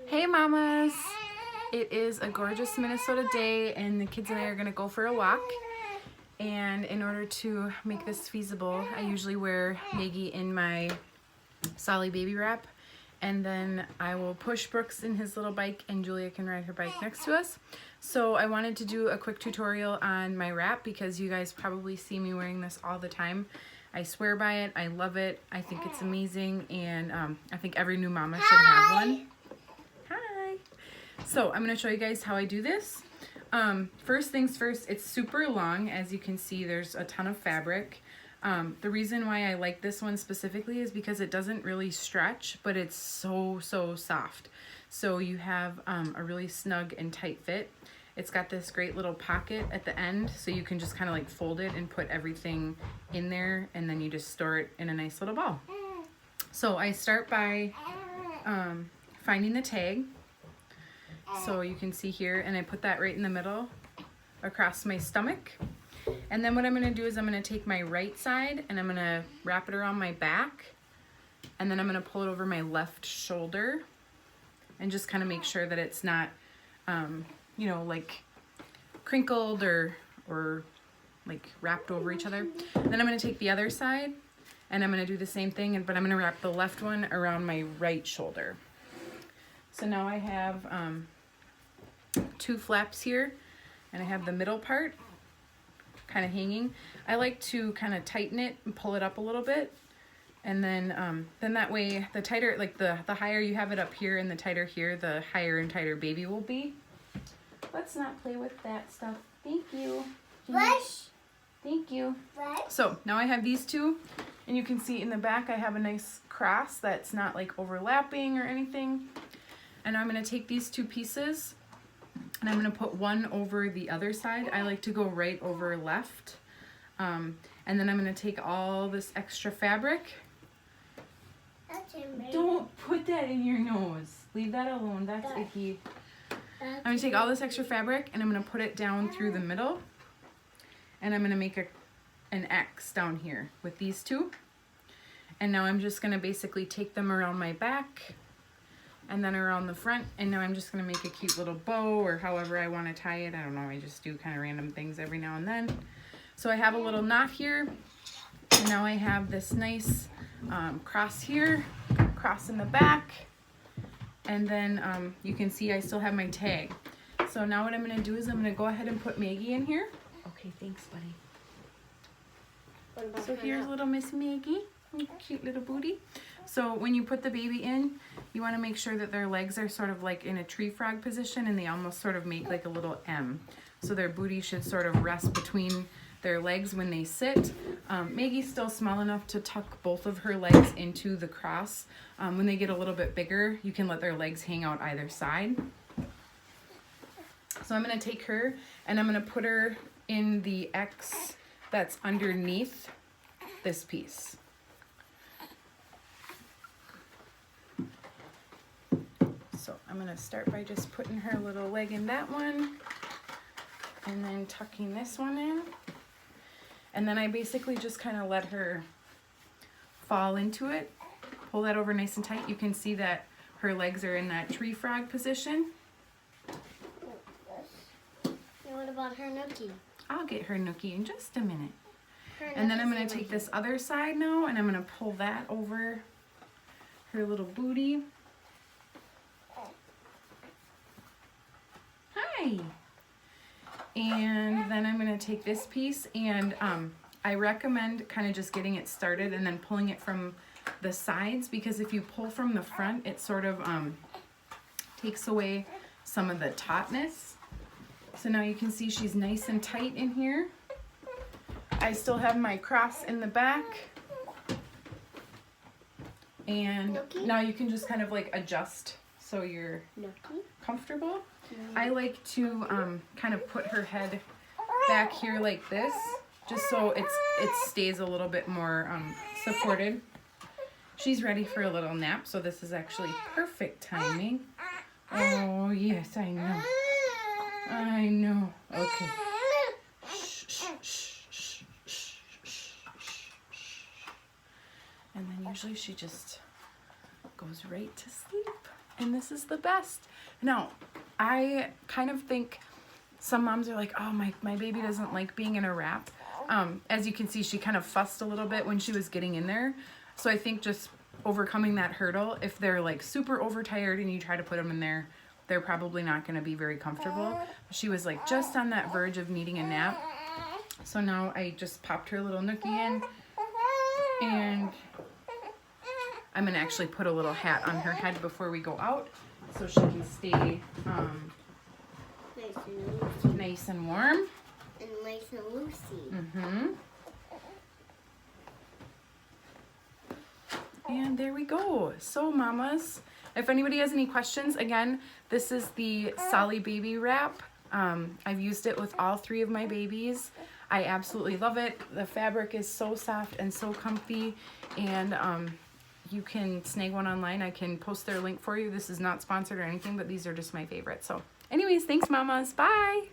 Hey mamas! It is a gorgeous Minnesota day and the kids and I are going to go for a walk. And in order to make this feasible, I usually wear Maggie in my Solly baby wrap. And then I will push Brooks in his little bike and Julia can ride her bike next to us. So I wanted to do a quick tutorial on my wrap because you guys probably see me wearing this all the time. I swear by it. I love it. I think it's amazing, and I think every new mama should have one. Hi! So I'm going to show you guys how I do this. First things first, it's super long. As you can see, there's a ton of fabric. The reason why I like this one specifically is because it doesn't really stretch, but it's so soft. So you have a really snug and tight fit. It's got this great little pocket at the end, so you can just kind of like fold it and put everything in there, and then you just store it in a nice little ball. So I start by finding the tag. So you can see here, and I put that right in the middle across my stomach. And then what I'm going to do is I'm going to take my right side and I'm going to wrap it around my back, and then I'm going to pull it over my left shoulder and just kind of make sure that it's not you know, like crinkled or like wrapped over each other. Then I'm going to take the other side and I'm going to do the same thing, but I'm going to wrap the left one around my right shoulder. So now I have two flaps here, and I have the middle part kind of hanging. I like to kind of tighten it and pull it up a little bit, and then that way the tighter, like the higher you have it up here and the tighter here, the higher and tighter baby will be. Let's not play with that stuff. Thank you. Brush. Thank you. Brush. So now I have these two, and you can see in the back I have a nice cross that's not like overlapping or anything. And I'm going to take these two pieces and I'm going to put one over the other side. I like to go right over left. And then I'm going to take all this extra fabric. Don't put that in your nose. Leave that alone. That's icky. I'm going to take all this extra fabric and I'm going to put it down through the middle. And I'm going to make an X down here with these two. And now I'm just going to basically take them around my back and then around the front. And now I'm just going to make a cute little bow, or however I want to tie it. I don't know. I just do kind of random things every now and then. So I have a little knot here. And now I have this nice cross here, cross in the back. And then you can see I still have my tag. So now what I'm going to do is I'm going to go ahead and put Maggie in here. Okay, thanks, buddy. So here's little Miss Maggie, cute little booty. So when you put the baby in, you want to make sure that their legs are sort of like in a tree frog position, and they almost sort of make like a little M. So their booty should sort of rest between their legs when they sit. Maggie's still small enough to tuck both of her legs into the cross. When they get a little bit bigger, you can let their legs hang out either side. So I'm going to take her and I'm going to put her in the X that's underneath this piece. So I'm going to start by just putting her little leg in that one and then tucking this one in. And then I basically just kind of let her fall into it. Pull that over nice and tight. You can see that her legs are in that tree frog position. And what about her nookie? I'll get her nookie in just a minute. And then I'm going to take this other side now and I'm going to pull that over her little booty. Hi! And then I'm going to take this piece, and I recommend kind of just getting it started and then pulling it from the sides, because if you pull from the front, it sort of takes away some of the tautness. So now you can see she's nice and tight in here. I still have my cross in the back. And now you can just kind of like adjust so you're comfortable. I like to kind of put her head back here like this, just so it stays a little bit more supported. She's ready for a little nap, so this is actually perfect timing. Oh, yes, I know. I know. Okay. Shh, shh, shh, shh, shh, shh, shh. And then usually she just goes right to sleep. And this is the best. Now, I kind of think some moms are like, oh, my baby doesn't like being in a wrap. As you can see, she kind of fussed a little bit when she was getting in there. So I think just overcoming that hurdle, if they're like super overtired and you try to put them in there, they're probably not going to be very comfortable. She was like just on that verge of needing a nap. So now I just popped her little nookie in, and I'm going to actually put a little hat on her head before we go out so she can stay nice and warm. And nice and loosey. Mm-hmm. And there we go. So mamas, if anybody has any questions, again, this is the Solly Baby Wrap. I've used it with all 3 of my babies. I absolutely love it. The fabric is so soft and so comfy, and you can snag one online. I can post their link for you. This is not sponsored or anything, but these are just my favorites. So anyways, thanks mamas. Bye.